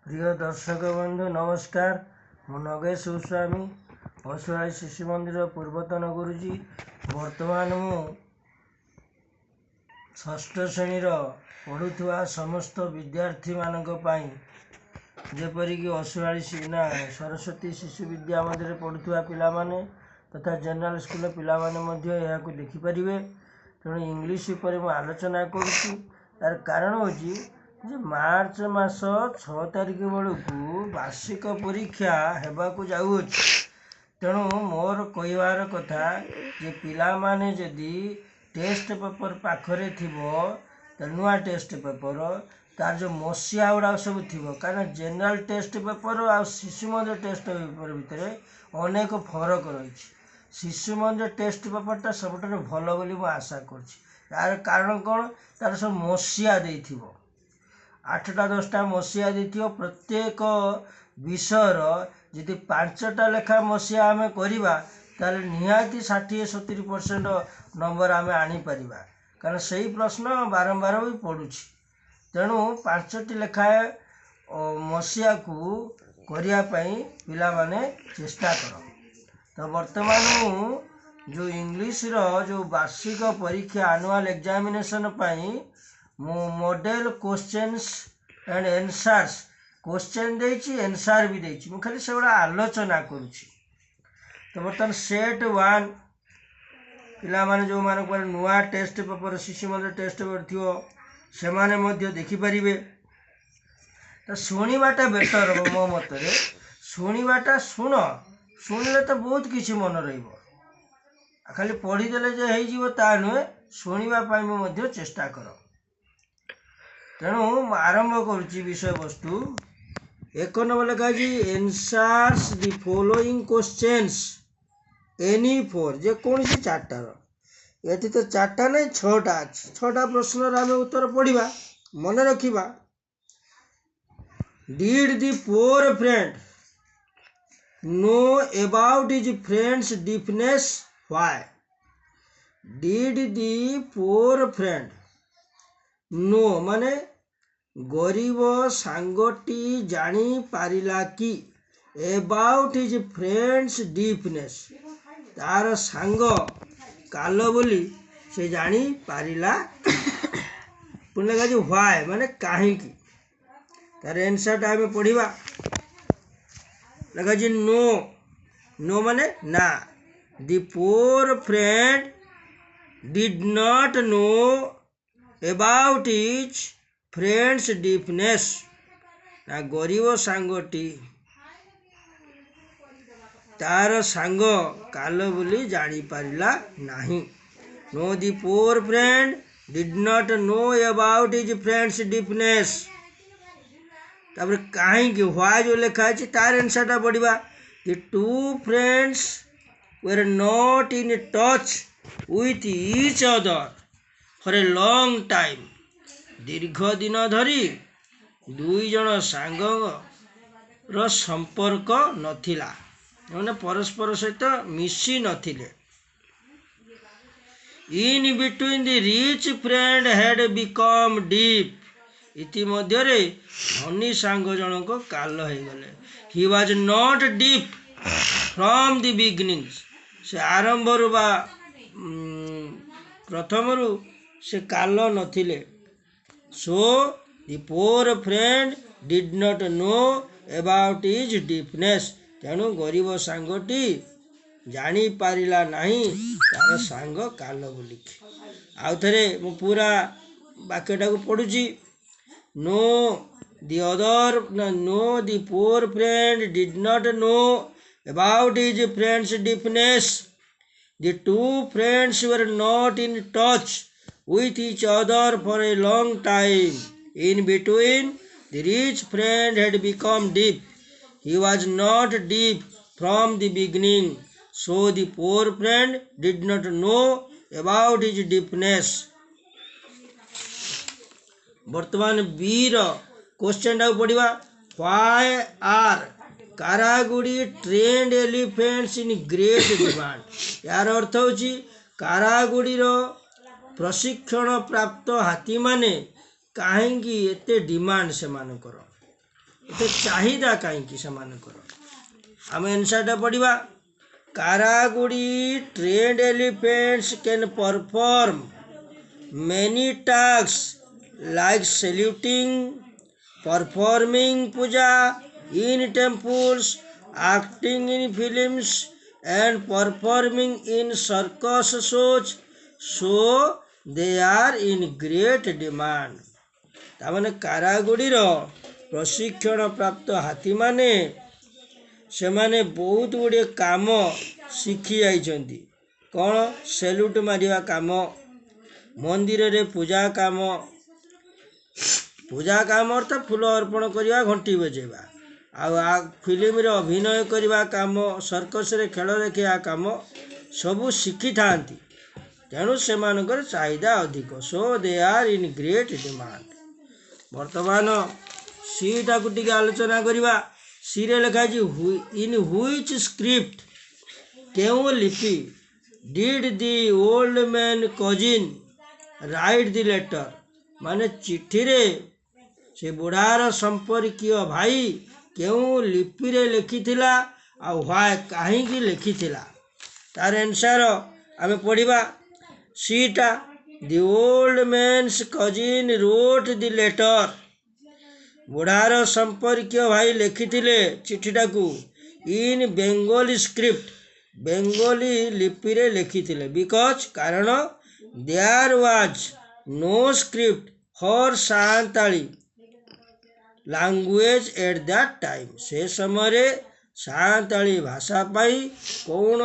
प्रिय दर्शक बंधु नमस्कार। मु नगेश गोस्वामी पशुहारी शिशु मंदिर पूर्वतन गुरुजी। वर्तमान मु षष्ठ श्रेणी पढ़ुवा समस्त विद्यार्थी मानक जेपरिक असुहारी ना सरस्वती शिशु विद्या मंदिर पढ़ुवा पिला माने तथा जनरल स्कूल पिला माने यह देखिपारे। तेणु इंग्लीश पर मु आलोचना करुच्ची। तार कारण होची जे मार्च मास 6 तारिख बेलू वार्षिक परीक्षा हेबाकू जाऊँच। तेणु मोर कहबार कथा जे पिला माने जदि टेस्ट पेपर पाखरे थिबो तो नुआ टेस्ट पेपर तार जो मसीहा गुड़ा सब थी कारण जनरल टेस्ट पेपर आ शिशु मंदिर टेस्ट पेपर भितर अनेक फरक रही। शिशु मंदिर टेस्ट पेपरटा सबुठ भल बोली मु आशा कर कारण कौन तार सब मसीहा देथिबो 8टा 10टा मसीहा देथिबो। प्रत्येक विषयर यदि 5टा लेखा मसीहा आम करवा ताले निहाती 60-70% नंबर आम आनीपर कारण से प्रश्न बारंबार भी पड़ुछि। तेणु 5टी लेखाए मसीहा को करने पिला माने चेष्टा कर। तो वर्तमान जो इंग्लीश जो वार्षिक परीक्षा एनुअल एग्जामिनेशन मु model questions and answers question देछि आंसर भी देछि। मु खाली से गुड़ा आलोचना करुछि। तो बर्तमान सेट 1 पिला माने जो मान को नुआ टेस्ट पेपर शिशु मंदिर टेस्ट पेपर थियो से माने मध्य देखि परिबे। तो शुणवाटा बेटर हो मो मतरे शुणवाटा शुणिले तो बहुत किसी मन रहिबो। खाली पढ़ीदेले जे हेई जीवो ता नुहे शुणिबा पई मध्य चेष्टा कर। तेणु आरंभ करुच्ची विषय वस्तु 1 नंबर लिखा जी answers the following questions any four जे कौन सी 4टार ये तो 4टा नहीं 6टा 6टा प्रश्न आम उत्तर पढ़ा मन रखा। Did the poor friend know about his friend's deafness why. Did the poor friend know माने गरीब सांगटी जानी पारिला कि अबाउट हिज फ्रेंड्स डिफनेस तार सांग काल बोली से जानी पारिला पुणे लगा व्हाई माने कहीं तार आंसर आम पढ़ा लगा नो नो माने ना। The poor friend did not know about his friend's deafness ना गरीब सांगटी तार सांग काल बोली जानी पारिला नहीं। No the poor friend did not know about his friend's deafness तापर कहीं व्हाई जो लिखा है तार आंसर पढ़ा। The two friends were not in touch with each other for a long time. दीर्घ दिन धरी दुई जन सांग रो संपर्क नथिला मैंने परस्पर सहित मिसी नथिले। In between the rich friend had become deaf इतिमध्य धनी सांग जनक काल हो गले। He was not deaf from the beginning से आरंभ बा प्रथम से काल नथिले। So the poor friend did not know about his deafness तेणु गरीब सांगटी जानी पारिला नहीं तार सांग काल बोलिकी। आउ थे मु पूरा वाक्यटा को पढ़ुची। No the other no the poor friend did not know about his friend's deafness. The two friends were not in touch with each other for a long time. In between, the rich friend had become deep. He was not deep from the beginning, so the poor friend did not know about his deepness. वर्तमान बीर question टाक पढ़ा। Why are कारागुड़ी trained elephants in great demand. यार अर्थ होची कारागुड़ी प्रशिक्षण प्राप्त हाथी माने कहीं एते डिमांड से मानकर ଏତେ ଚାହିଦା କାହିଁକି ସେମାନଙ୍କର? ଆମେ ଆନ୍ସରଟା ପଢ଼ିବା। କାରାଗୁଡ଼ି trained elephants can perform many tasks like saluting, performing puja in temples, acting in films, and performing in circus shows, so they are in great demand. ତାମାନେ କାରାଗୁଡ଼ିର ପ୍ରଶିକ୍ଷଣ ପ୍ରାପ୍ତ ହାତୀମାନେ ସେମାନେ ବହୁତ ଗୁଡ଼ିଏ କାମ ଶିଖି ଯାଇଛନ୍ତି। କ'ଣ? ସେଲ୍ୟୁଟ୍ ମାରିବା କାମ, ମନ୍ଦିରରେ ପୂଜା କାମ ଅର୍ଥାତ୍ ଫୁଲ ଅର୍ପଣ କରିବା, ଘଣ୍ଟି ବଜେଇବା, ଆଉ ଫିଲ୍ମରେ ଅଭିନୟ କରିବା କାମ, ସର୍କସରେ ଖେଳ ଦେଖିବା କାମ ସବୁ ଶିଖିଥାନ୍ତି। ତେଣୁ ସେମାନଙ୍କର ଚାହିଦା ଅଧିକ। So they are in great demand. ବର୍ତ୍ତମାନ ସିଟାକୁ ଟିକେ ଆଲୋଚନା କରିବା। ସିରେ ଲେଖା ହେଇଛି ଇନ୍ ହୁଇଚ୍ ସ୍କ୍ରିପ୍ଟ, କେଉଁ ଲିପି did the old man cousin write the letter, ମାନେ ଚିଠିରେ ସେ ବୁଢ଼ାର ସମ୍ପର୍କୀୟ ଭାଇ କେଉଁ ଲିପିରେ ଲେଖିଥିଲା ଆଉ କାହିଁକି ଲେଖିଥିଲା? ତାର ଆନ୍ସର ଆମେ ପଢ଼ିବା। ସିଟା the old man's cousin wrote the letter, ବୁଢ଼ାର ସମ୍ପର୍କୀୟ ଭାଇ ଲେଖିଥିଲେ ଚିଠିଟାକୁ ଇନ୍ ବେଙ୍ଗୋଲି ସ୍କ୍ରିପ୍ଟ, ବେଙ୍ଗୋଲି ଲିପିରେ ଲେଖିଥିଲେ। ବିକଜ୍, କାରଣ there was no script for Santali language at that time, ସେ ସମୟରେ ସାନ୍ତାଳୀ ଭାଷା ପାଇଁ କୌଣସି